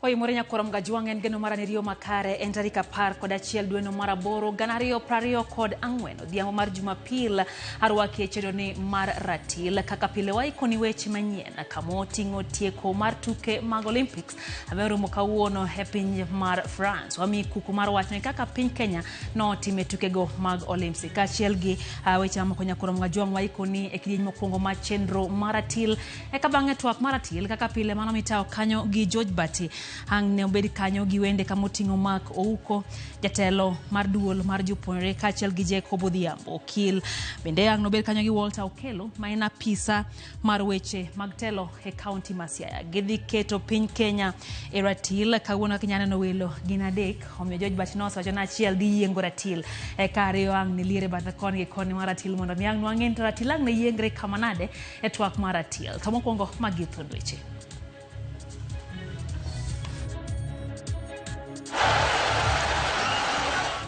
Koi morenya korom gajuangen geno maranirio makare entarika par kod achiel dueno maraboro ganario prario kod ang'wen odhiambo mar Jumapil arwaki echedoni mar RATIL kaka pile waikoni weche manyien kamo ting'o tieko mar tuke mag Olympics amerumo kawuono e piny mar France. Wami kuku mar wachne kaka piny Kenya no time tukego mag Olympics kachiel gi weche mamoko nyakorom gajuang waikoni e kidieny mokwongo mar chenro mar RATIL eka bang'e twak mar RATIL kaka pile mano mitao kanyo gi George Bati hang ne obedi kanyo gi wende kamoting'o Mark Ouko jatelo mar duol mar jopuonjre kachiel gi Jacob Odhiambo okil bende hang no obedi kanyo gi Walter Okelo ma en apisa mar weche mag telo e kaunti ma Siaya. Gidhi keto piny Kenya e RATIL kawuono kinyaneno welo gin adek omiyo George Bati nowacho ni achiel dhi yiengo RATIL eka ariyo hang ne liere bathe koni gi koni mar RATIL mondo mi hang nwang'e to RATIL hang ne yiengre kamanade e twak mar RATIL. To mokwongo magi thuond weche.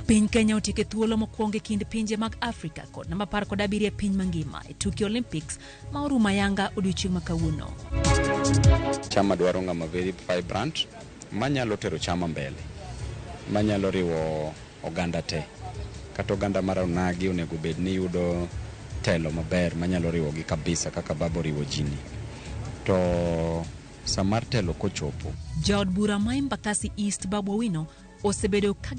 Piny Kenya otike thuolo mokwongo e kind pinje mag Afrika kod namba 17 e piny mangima e tuke Olympics ma orumo ayanga odiochieng' ma kawuono. Chama dwaro ng'ama very vibrant manyalo tero chama mbele, manyalo riwo oganda te. Kata oganda mar onagi onego bed ni yudo telo maber manyalo riwo gi kabisa kaka babo riwo jini. To samar telo kochopo. Jaod bura ma Embakasi East Babu Owino osebedo